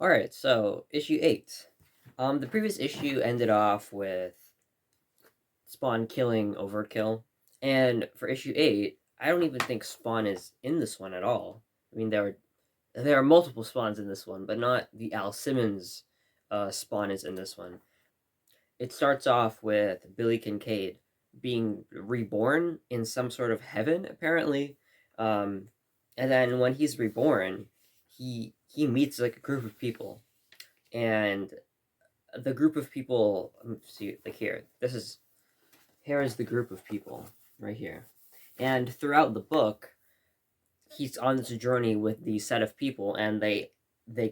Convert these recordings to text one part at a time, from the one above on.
Alright, so issue 8. The previous issue ended off with Spawn killing Overkill, and for issue 8, I don't even think Spawn is in this one at all. I mean, there are multiple Spawns in this one, but not the Al Simmons Spawn is in this one. It starts off with Billy Kincaid being reborn in some sort of heaven, apparently. Um, and then when he's reborn, he meets like a group of people, and the group of people. Let's see, like here is the group of people right here, and throughout the book, he's on this journey with the set of people, and they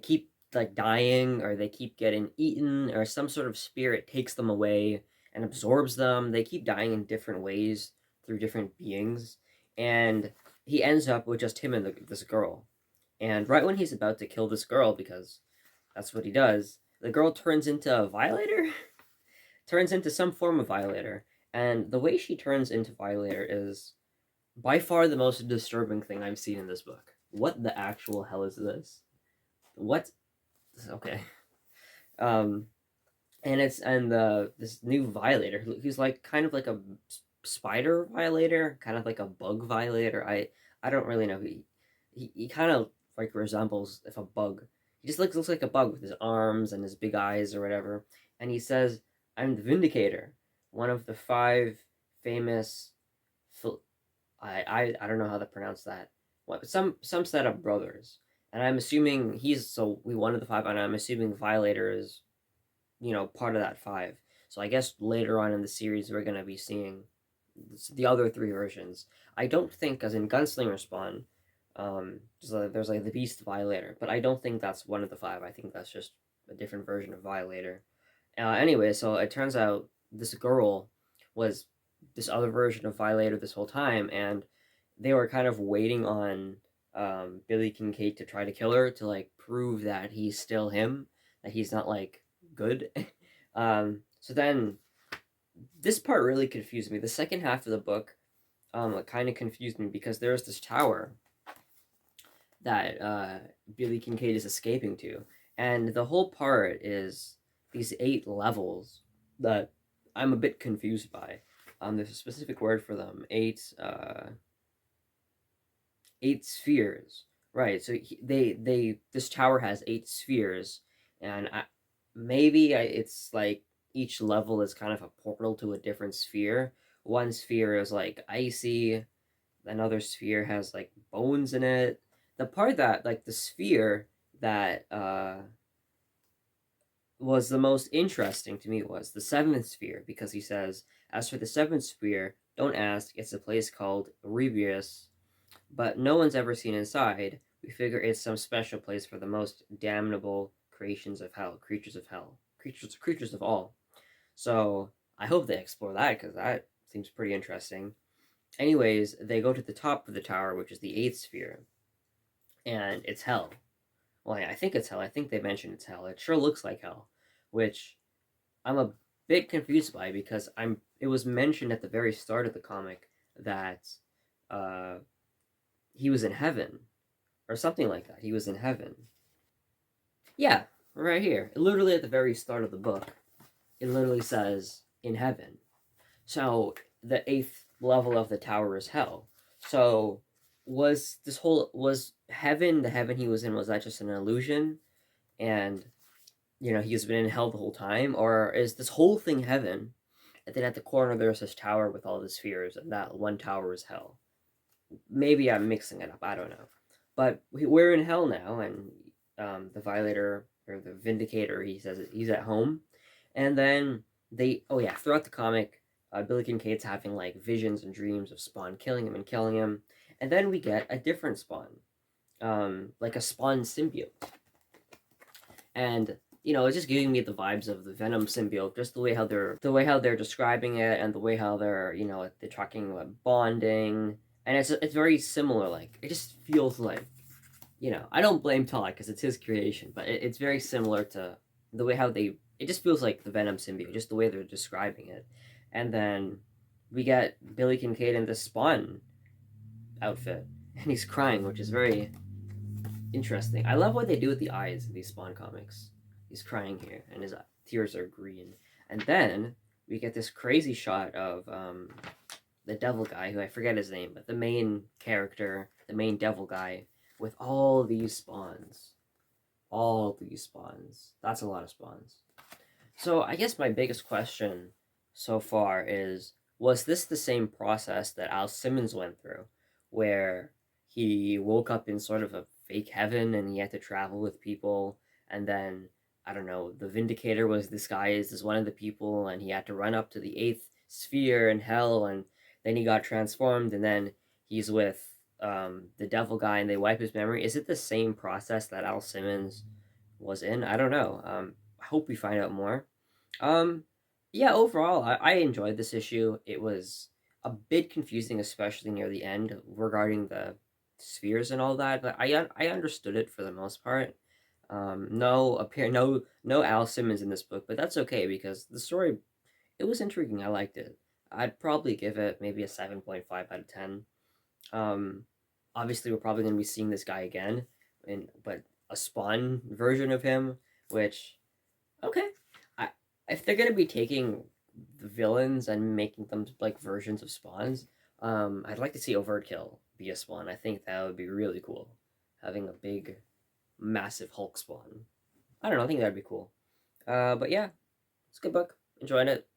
keep like dying, or they keep getting eaten, or some sort of spirit takes them away and absorbs them. They keep dying in different ways through different beings, and he ends up with just him and this girl. And right when he's about to kill this girl, because that's what he does, the girl turns into a violator, turns into some form of violator, and the way she turns into violator is by far the most disturbing thing I've seen in this book. What the actual hell is this? What? Okay. Um, and the this new violator who's like kind of like a spider violator, kind of like a bug violator. I don't really know. He kind of like resembles if a bug. He just looks like a bug with his arms and his big eyes or whatever. And he says, "I'm the Vindicator, one of the five famous I don't know how to pronounce that. What some set of brothers, and I'm assuming he's so we one of the five, and I'm assuming Violator is part of that five. So I guess later on in the series we're gonna be seeing the other three versions. I don't think, as in Gunslinger Spawn, there's like the Beast Violator, but I don't think that's one of the five. I think that's just a different version of Violator. Anyway, so it turns out this girl was this other version of Violator this whole time, and they were kind of waiting on Billy Kincaid to try to kill her to like prove that he's still him, that he's not like good. So then this part really confused me. The second half of the book kind of confused me because there's this tower that Billy Kincaid is escaping to, and the whole part is these 8 levels that I'm a bit confused by. There's a specific word for them. Eight spheres. Right. So this tower has 8 spheres, and it's like each level is kind of a portal to a different sphere. One sphere is like icy. Another sphere has like bones in it. The part that like the sphere that was the most interesting to me was the seventh sphere, because he says, as for the seventh sphere, don't ask, it's a place called Erebius, but no one's ever seen inside. We figure it's some special place for the most damnable creations of hell, creatures of hell, creatures of all. So I hope they explore that, because that seems pretty interesting. Anyways, they go to the top of the tower, which is the eighth sphere, and it's hell. Well, yeah, I think it's hell. I think they mentioned it's hell. It sure looks like hell, which I'm a bit confused by, because it was mentioned at the very start of the comic that uh, he was in heaven or something like that. He was in heaven. Yeah, right here. Literally at the very start of the book, it literally says in heaven. So the eighth level of the tower is hell. So was heaven, the heaven he was in, was that just an illusion? And he's been in hell the whole time, or is this whole thing heaven? And then at the corner there's this tower with all the spheres, and that one tower is hell. Maybe I'm mixing it up. I don't know, but we're in hell now, and the Violator or the Vindicator, he says he's at home, and then throughout the comic, Billy Kincaid's having like visions and dreams of Spawn killing him and killing him, and then we get a different Spawn, like a Spawn symbiote, and it's just giving me the vibes of the Venom symbiote, just the way how they're describing it, and the way how they're talking about bonding, and it's very similar. Like, it just feels like, I don't blame Todd because it's his creation, but it's very similar to the way how they. It just feels like the Venom symbiote, just the way they're describing it, And then we get Billy Kincaid in the Spawn outfit, and he's crying, which is very interesting. I love what they do with the eyes in these Spawn comics. He's crying here, and his tears are green. And then we get this crazy shot of the devil guy, who I forget his name, but the main character, the main devil guy, with all these spawns. All these spawns. That's a lot of spawns. So I guess my biggest question so far is, was this the same process that Al Simmons went through, where he woke up in sort of a fake heaven and he had to travel with people, and then I don't know, the Vindicator was disguised as one of the people, and he had to run up to the eighth sphere in hell, and then he got transformed, and then he's with the devil guy, and they wipe his memory. Is it the same process that Al Simmons was in? I don't know. I hope we find out more. Um, yeah, overall, I enjoyed this issue. It was a bit confusing, especially near the end regarding the spheres and all that, but I understood it for the most part. No Al Simmons in this book, but that's okay because the story, it was intriguing. I liked it. I'd probably give it maybe a 7.5 out of 10. Um, Obviously we're probably going to be seeing this guy again, but a Spawn version of him, which okay. I If they're gonna be taking the villains and making them like versions of spawns, I'd like to see Overkill be a spawn. I think that would be really cool. Having a big, massive Hulk spawn. I don't know. I think that'd be cool. But yeah, it's a good book. Enjoyed it.